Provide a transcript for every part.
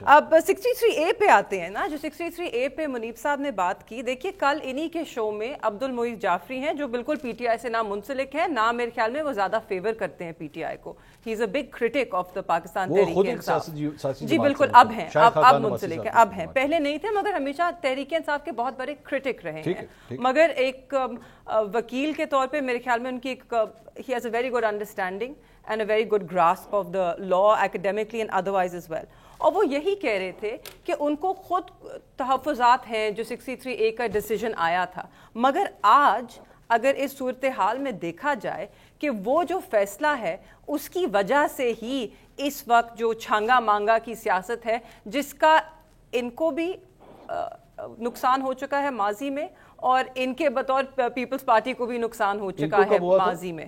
اب 63A پہ آتے ہیں نا, جو 63A پہ منیب صاحب نے بات کی. دیکھیے کل انہی کے شو میں عبد المعیز جعفری ہیں جو بالکل پی ٹی آئی سے نہ منسلک ہیں, نہ میرے خیال میں وہ زیادہ فیور کرتے ہیں پی ٹی آئی کو. He is a big critic of the Pakistan Tehreek Insaf. جی بالکل, اب ہیں, اب منسلک ہیں, اب ہیں, پہلے نہیں تھے مگر ہمیشہ تحریک انصاف کے بہت بڑے کرٹک رہے ہیں. مگر ایک وکیل کے طور پہ میرے خیال میں ان کی ایک he has a very good understanding and a very good grasp of the law academically and otherwise as well. اور وہ یہی کہہ رہے تھے کہ ان کو خود تحفظات ہیں جو 63A کا ڈیسیجن آیا تھا, مگر آج اگر اس صورتحال میں دیکھا جائے کہ وہ جو فیصلہ ہے اس کی وجہ سے ہی اس وقت جو چھانگا مانگا کی سیاست ہے, جس کا ان کو بھی نقصان ہو چکا ہے ماضی میں اور ان کے بطور پیپلز پارٹی کو بھی نقصان ہو چکا ہے ماضی میں.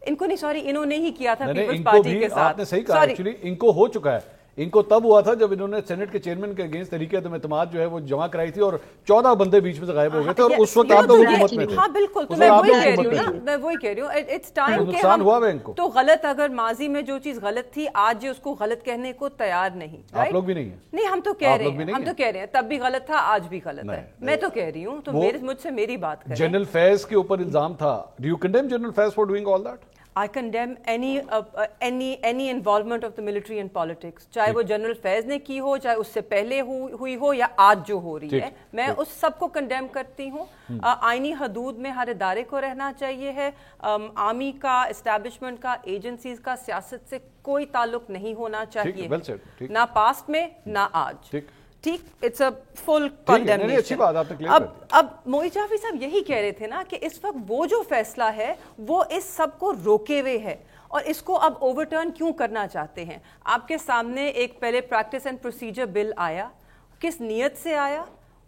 ان کو نہیں, سوری, انہوں نے ہی کیا تھا پیپلز پارٹی کے ساتھ. آپ نے صحیح کہا, ایکچولی ان کو ہو چکا ہے. ان کو تب ہوا تھا جب انہوں نے سینٹ کے چیئرمین کے اگینسٹ تحریک عدم اعتماد جو ہے وہ جمع کرائی تھی اور 14 بندے بیچ میں سے غائب ہو گئے تھے اور اس وقت آپ لوگ حکومت میں تھے. ہاں بالکل, تو میں وہی کہہ رہی ہوں نا, میں وہی کہہ رہی ہوں اٹس ٹائم کہ ہم تو غلط, اگر ماضی میں جو چیز غلط تھی آج یہ اس کو غلط کہنے کو تیار نہیں. آپ لوگ بھی نہیں ہیں. نہیں, ہم تو کہہ رہے ہیں تب بھی غلط تھا, آج بھی غلط ہے. میں تو کہہ رہی ہوں, تو مجھ سے میری بات کریں. جنرل فیض کے اوپر الزام تھا. Do you condemn general Faiz for doing all that? I condemn any involvement of the military in politics, چاہے وہ جنرل فیض نے کی ہو, چاہے اس سے پہلے ہوئی ہو یا آج جو ہو رہی ہے, میں اس سب کو کنڈیم کرتی ہوں. آئینی حدود میں ہر ادارے کو رہنا چاہیے ہے. آرمی کا, اسٹیبلشمنٹ کا, ایجنسیز کا سیاست سے کوئی تعلق نہیں ہونا چاہیے, نہ پاسٹ میں نہ آج. ٹھیک, اٹس اے فل کنڈیمنیشن. اب معیز جعفری صاحب یہی کہہ رہے تھے نا کہ اس وقت وہ جو فیصلہ ہے وہ اس سب کو روکے ہوئے ہے اور اس کو اب اوور ٹرن کیوں کرنا چاہتے ہیں. آپ کے سامنے ایک پہلے پریکٹس اینڈ پروسیجر بل آیا, کس نیت سے آیا؟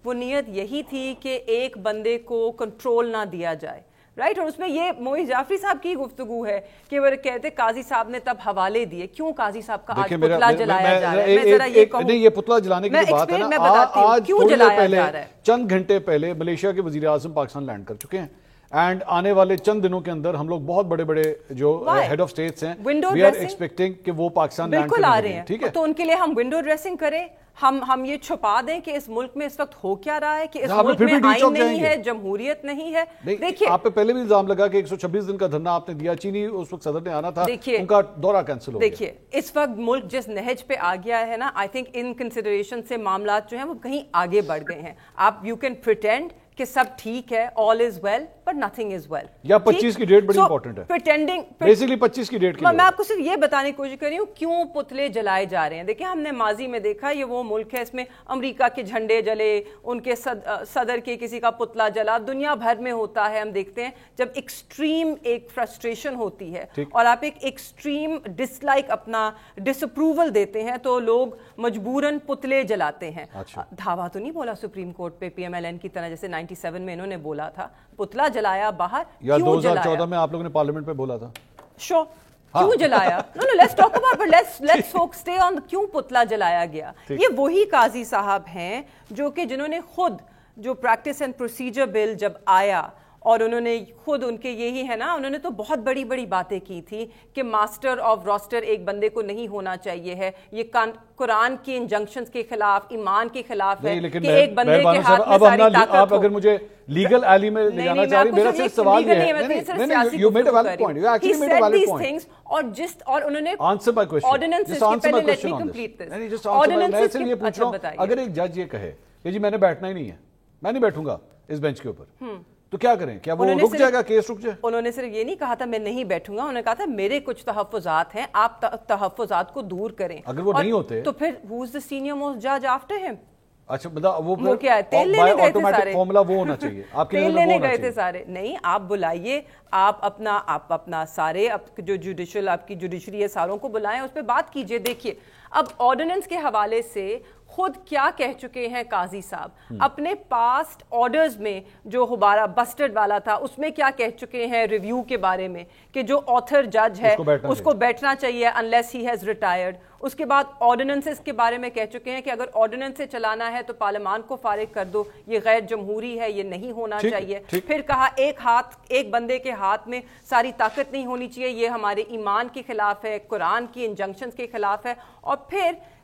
وہ نیت یہی تھی کہ ایک بندے کو کنٹرول نہ دیا جائے, رائٹ. اور اس میں یہ معیز جعفری صاحب کی گفتگو ہے کہ وہ کہتے قاضی صاحب نے تب حوالے دیے. کیوں قاضی صاحب کا آج پتلا جلایا جا رہا ہے؟ میں ذرا یہ کہوں, نہیں, یہ پتلا جلانے کی بات ہے نا, آج کیوں جلایا جا رہا ہے. چند گھنٹے پہلے ملیشیا کے وزیر اعظم پاکستان لینڈ کر چکے ہیں اینڈ آنے والے چند دنوں کے اندر ہم لوگ بہت بڑے بڑے جو ہیڈ آف اسٹیٹس ہیں وی آر ایکسپیکٹنگ کہ وہ پاکستان لینڈ بالکل آ رہے ہیں. ٹھیک ہے, تو ان کے لیے ہم ونڈو ڈریسنگ کریں, ہم یہ چھپا دیں کہ اس ملک میں اس وقت ہو کیا رہا ہے, کہ اس ملک میں آئین نہیں ہے, جمہوریت نہیں ہے. دیکھیے, آپ پہ پہلے بھی الزام لگا کہ 126 دن کا دھرنا آپ نے دیا, چینی اس وقت صدر نے آنا تھا, ان کا دورہ کینسل ہو گیا. دیکھیے اس وقت ملک جس نہج پہ آ گیا ہے نا, آئی تھنک ان کنسیڈریشن سے معاملات جو ہیں وہ کہیں آگے بڑھ گئے ہیں. آپ یو کین پریٹینڈ کہ سب ٹھیک ہے, all is well, but nothing is well. یا 25 کی ڈیٹ بڑی امپورٹنٹ ہے. Pretending, basically 25 کی ڈیٹ کی میں آپ کو صرف یہ بتانے کی کوشش کر رہی ہوں کیوں پتلے جلائے جا رہے ہیں. دیکھیں ہم نے ماضی میں دیکھا, یہ وہ ملک ہے اس میں امریکہ کے جھنڈے جلے, ان کے صدر کے کسی کا پتلا جلا, دنیا بھر میں ہوتا ہے. ہم دیکھتے ہیں جب ایکسٹریم ایک فرسٹریشن ہوتی ہے اور آپ ایک ایکسٹریم ڈس لائک, اپنا ڈس اپروول دیتے ہیں, تو لوگ مجبوراً پتلے جلاتے ہیں. دھاوا تو نہیں بولا سپریم کورٹ پہ پی ایم ایل این کی طرح جیسے 97 میں انہوں نے بولا تھا, پتلا جلایا باہر, یا 2014 میں آپ لوگوں نے پارلیمنٹ پہ بولا تھا, شو کیوں جلایا. No, let's talk about, but let's folks stay on کیوں پتلا جلایا گیا. یہ وہی قاضی صاحب ہیں جو کہ جنہوں نے خود جو پریکٹس اینڈ پروسیجر بل جب آیا اور انہوں نے خود, ان کے یہی ہے نا, انہوں نے تو بہت بڑی بڑی باتیں کی تھی کہ ماسٹر آف راسٹر ایک بندے کو نہیں ہونا چاہیے ہے, یہ قرآن کی انجنکشنز کے خلاف, ایمان کے خلاف ہے کہ ایک بندے کے ہاتھ میں ساری طاقت ہو. آپ اگر مجھے لیگل ایلی میں لے جانا چاہ رہی, میرا صرف سوال یہ ہے, you made a valid point, you actually made a valid point. اور انہوں نے answer my question, ordinances just answer my کے question on this. نہیں, just answer my, میں اس لیے پوچھ رہا ہوں, اگر ایک جج یہ کہے کہ جی میں نے بیٹھنا ہی نہیں ہے, میں نہیں بیٹھوں گا اس بینچ کے اوپر, تو کیا کریں, کیا وہ رک جائے گا, کیس رک جائے؟ انہوں نے صرف یہ نہیں کہا تھا میں نہیں بیٹھوں گا, انہوں نے کہا تھا میرے کچھ تحفظات ہیں, آپ تحفظات کو دور کریں. اگر وہ نہیں ہوتے تو پھر who is the senior most judge after him? اچھا مطلب وہ کیا ہے, تیل لینے گئے تھے سارے, فارمولا وہ ہونا چاہیے, آپ کے تیل لینے گئے تھے سارے. نہیں, آپ بلائیے, آپ اپنا سارے جو جوڈیشل آپ کی جوڈیشری ہے ساروں کو بلائیں, اس پہ بات کیجئے. دیکھیے اب آرڈیننس کے حوالے سے خود کیا کہہ چکے ہیں قاضی صاحب, اپنے پاسٹ آرڈرز میں جو ہمارا بسٹرڈ والا تھا اس میں کیا کہہ چکے ہیں ریویو کے بارے میں, کہ جو آتھر جج ہے اس کو بیٹھنا چاہیے unless he has retired. اس کے بعد آرڈیننسز کے بارے میں کہہ چکے ہیں کہ اگر آرڈیننس سے چلانا ہے تو پارلیمان کو فارغ کر دو, یہ غیر جمہوری ہے, یہ نہیں ہونا چاہیے. پھر کہا ایک بندے کے ہاتھ میں ساری طاقت نہیں ہونی چاہیے, یہ ہمارے ایمان کے خلاف ہے, قرآن کی انجنکشنز کے خلاف ہے. اور پھر